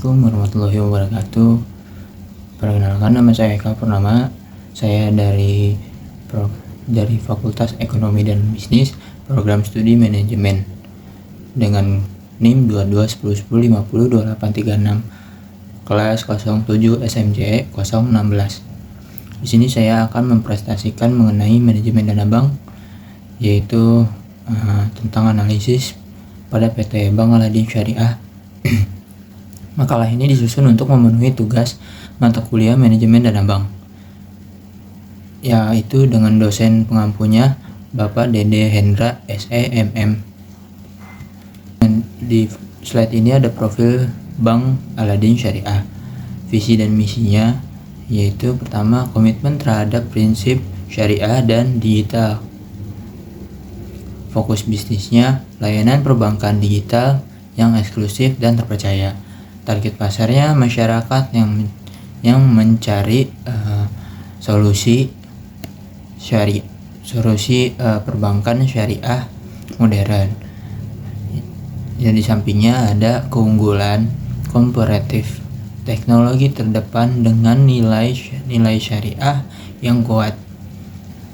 Assalamualaikum warahmatullahi wabarakatuh. Perkenalkan, nama saya Eka Purnama. Saya dari Fakultas Ekonomi dan Bisnis, Program Studi Manajemen, dengan NIM 221010502836, kelas 07 SMJ 016. Di sini saya akan mempresentasikan mengenai manajemen dana bank, yaitu tentang analisis pada PT Bank Aladin Syariah. Makalah ini disusun untuk memenuhi tugas mata kuliah manajemen dana bank, yaitu dengan dosen pengampunya Bapak Dede Hendra SEMM. Dan di slide ini ada profil Bank Aladin Syariah. Visi dan misinya yaitu pertama, komitmen terhadap prinsip syariah dan digital. Fokus bisnisnya layanan perbankan digital yang eksklusif dan terpercaya. Target pasarnya masyarakat yang mencari solusi perbankan syariah modern. Dan di sampingnya ada keunggulan komparatif, teknologi terdepan dengan nilai syariah yang kuat.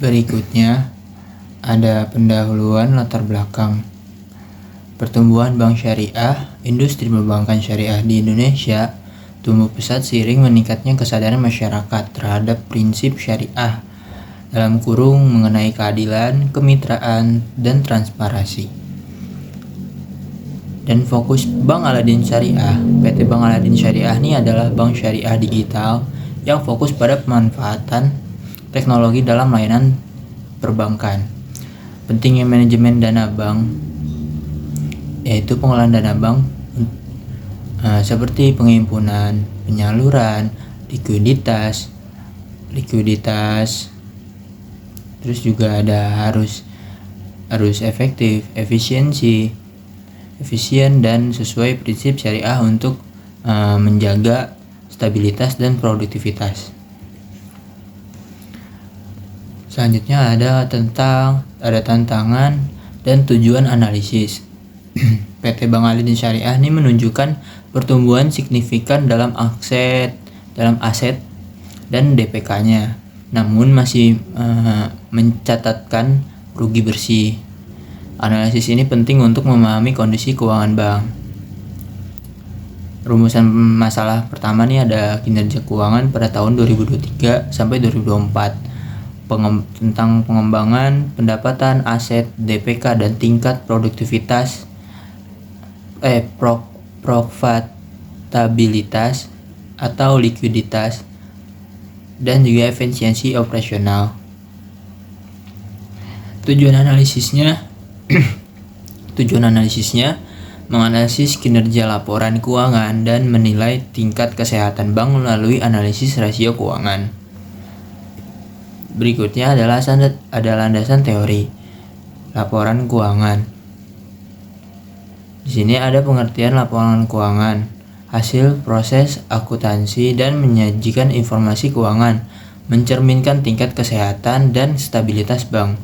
Berikutnya ada pendahuluan latar belakang. Pertumbuhan bank syariah, industri perbankan syariah di Indonesia tumbuh pesat seiring meningkatnya kesadaran masyarakat terhadap prinsip syariah mengenai keadilan, kemitraan, dan transparansi. Dan fokus Bank Aladin Syariah, PT Bank Aladin Syariah ini adalah bank syariah digital yang fokus pada pemanfaatan teknologi dalam layanan perbankan. Pentingnya manajemen dana bank yaitu pengelolaan dana bank seperti penghimpunan, penyaluran, likuiditas, terus juga ada harus efektif, efisien dan sesuai prinsip syariah untuk menjaga stabilitas dan produktivitas. Selanjutnya ada tantangan dan tujuan analisis. PT Bank Aladin Syariah ini menunjukkan pertumbuhan signifikan dalam aset dan DPK-nya, namun masih mencatatkan rugi bersih. Analisis ini penting untuk memahami kondisi keuangan bank. Rumusan masalah pertama nih ada kinerja keuangan pada tahun 2023 sampai 2024. Tentang pengembangan pendapatan, aset, DPK, dan tingkat produktivitas profitabilitas atau likuiditas, dan juga efisiensi operasional. Tujuan analisisnya menganalisis kinerja laporan keuangan dan menilai tingkat kesehatan bank melalui analisis rasio keuangan. Berikutnya adalah landasan teori laporan keuangan. Di sini ada pengertian laporan keuangan, hasil proses akuntansi dan menyajikan informasi keuangan, mencerminkan tingkat kesehatan dan stabilitas bank.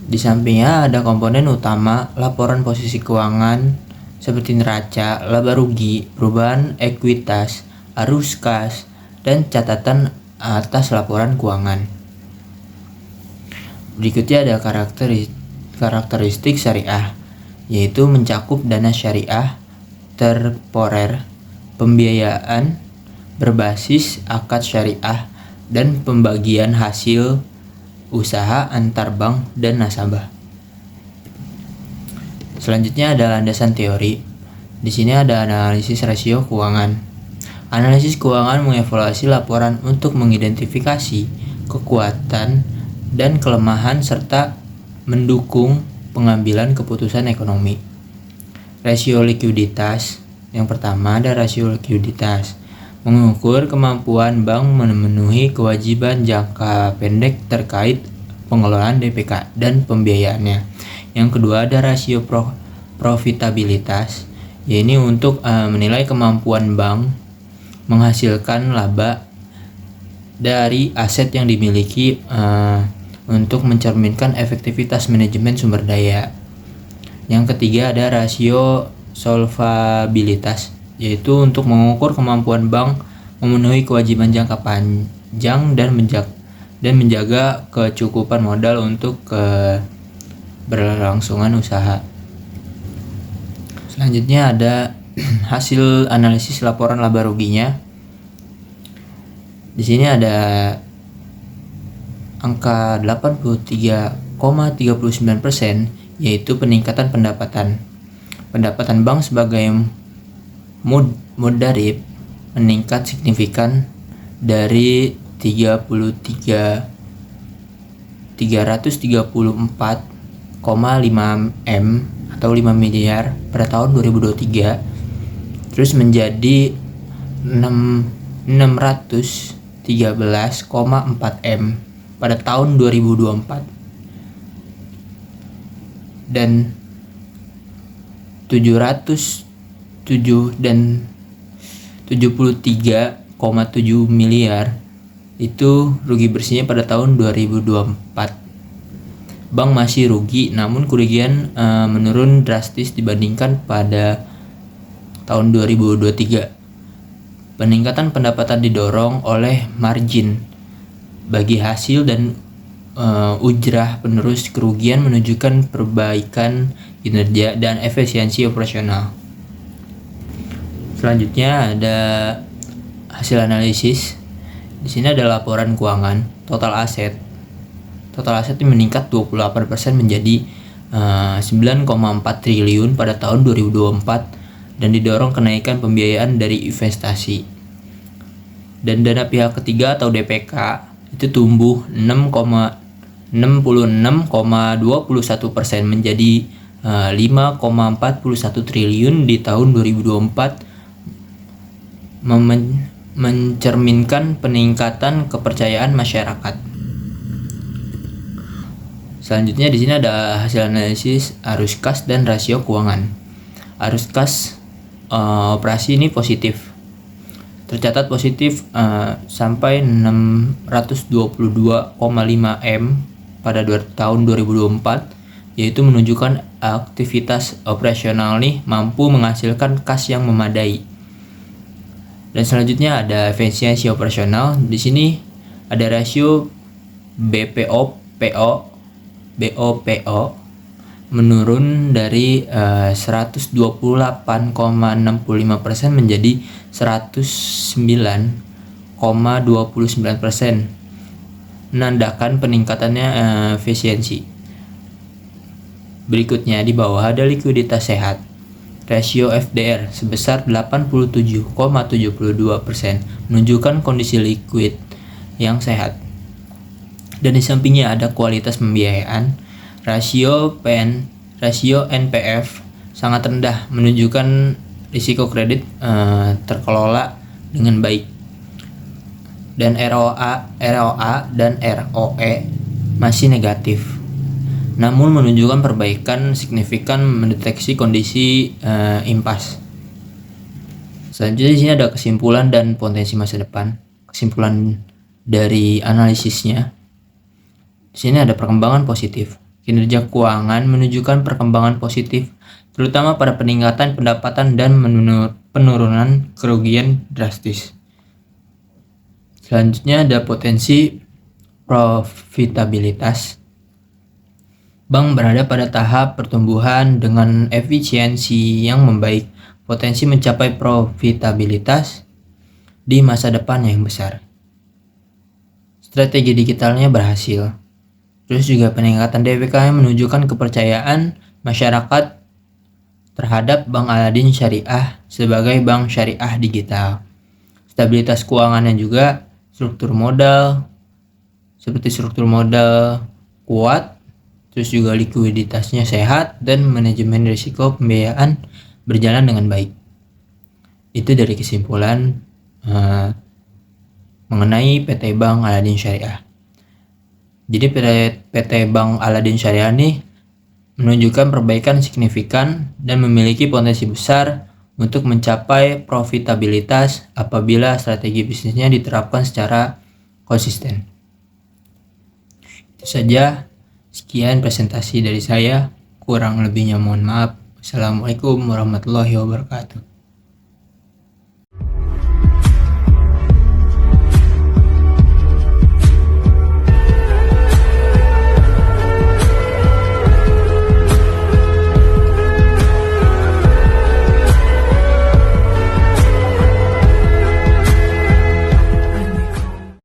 Di sampingnya ada komponen utama laporan posisi keuangan seperti neraca, laba rugi, perubahan ekuitas, arus kas, dan catatan atas laporan keuangan. Berikutnya ada karakteristik syariah, yaitu mencakup dana syariah terporer, pembiayaan berbasis akad syariah, dan pembagian hasil usaha antar bank dan nasabah. Selanjutnya ada landasan teori. Di sini ada analisis rasio keuangan. Analisis keuangan mengevaluasi laporan untuk mengidentifikasi kekuatan dan kelemahan serta mendukung pengambilan keputusan ekonomi. Rasio likuiditas. Yang pertama ada rasio likuiditas, mengukur kemampuan bank memenuhi kewajiban jangka pendek terkait pengelolaan DPK dan pembiayaannya. Yang kedua ada rasio profitabilitas, yaitu untuk menilai kemampuan bank menghasilkan laba dari aset yang dimiliki untuk mencerminkan efektivitas manajemen sumber daya. Yang ketiga ada rasio solvabilitas, yaitu untuk mengukur kemampuan bank memenuhi kewajiban jangka panjang dan menjaga kecukupan modal untuk keberlangsungan usaha. Selanjutnya ada hasil analisis laporan laba ruginya. Di sini ada angka 83,39%, yaitu peningkatan pendapatan. Pendapatan bank sebagai mudharib meningkat signifikan dari 334,5 M atau 5 miliar pada tahun 2023 terus menjadi 613,4 M pada tahun 2024 dan 73,7 miliar itu rugi bersihnya pada tahun 2024. Bank masih rugi, namun kerugian menurun drastis dibandingkan pada tahun 2023. Peningkatan pendapatan didorong oleh margin bagi hasil dan ujrah penerus kerugian menunjukkan perbaikan kinerja dan efisiensi operasional. Selanjutnya ada hasil analisis. Di sini ada laporan keuangan. Total aset ini meningkat 28% menjadi 9,4 triliun pada tahun 2024 dan didorong kenaikan pembiayaan dari investasi. Dan dana pihak ketiga atau DPK itu tumbuh 66,21% menjadi 5,41 triliun di tahun 2024, mencerminkan peningkatan kepercayaan masyarakat. Selanjutnya di sini ada hasil analisis arus kas dan rasio keuangan. Arus kas operasi ini positif. Tercatat positif sampai 622,5 M pada tahun 2024, yaitu menunjukkan aktivitas operasional nih mampu menghasilkan kas yang memadai. Dan selanjutnya ada efisiensi operasional. Di sini ada rasio BOPO menurun dari 128,65% menjadi 109,29%, menandakan peningkatannya efisiensi. Berikutnya di bawah ada likuiditas sehat. Rasio FDR sebesar 87,72% menunjukkan kondisi likuid yang sehat. Dan di sampingnya ada kualitas pembiayaan. Rasio NPF sangat rendah, menunjukkan risiko kredit terkelola dengan baik. Dan ROA dan ROE masih negatif, namun menunjukkan perbaikan signifikan mendeteksi kondisi impas. Selanjutnya di sini ada kesimpulan dan potensi masa depan. Kesimpulan dari analisisnya. Di sini ada perkembangan positif. Kinerja keuangan menunjukkan perkembangan positif, terutama pada peningkatan pendapatan dan penurunan kerugian drastis. Selanjutnya ada potensi profitabilitas. Bank berada pada tahap pertumbuhan dengan efisiensi yang membaik, potensi mencapai profitabilitas di masa depan yang besar. Strategi digitalnya berhasil. Terus juga peningkatan DPK menunjukkan kepercayaan masyarakat terhadap Bank Aladin Syariah sebagai bank syariah digital. Stabilitas keuangannya juga struktur modal kuat, terus juga likuiditasnya sehat dan manajemen risiko pembiayaan berjalan dengan baik. Itu dari kesimpulan mengenai PT Bank Aladin Syariah. Jadi PT Bank Aladin Syariah ini menunjukkan perbaikan signifikan dan memiliki potensi besar untuk mencapai profitabilitas apabila strategi bisnisnya diterapkan secara konsisten. Itu saja, sekian presentasi dari saya, kurang lebihnya mohon maaf. Assalamualaikum warahmatullahi wabarakatuh.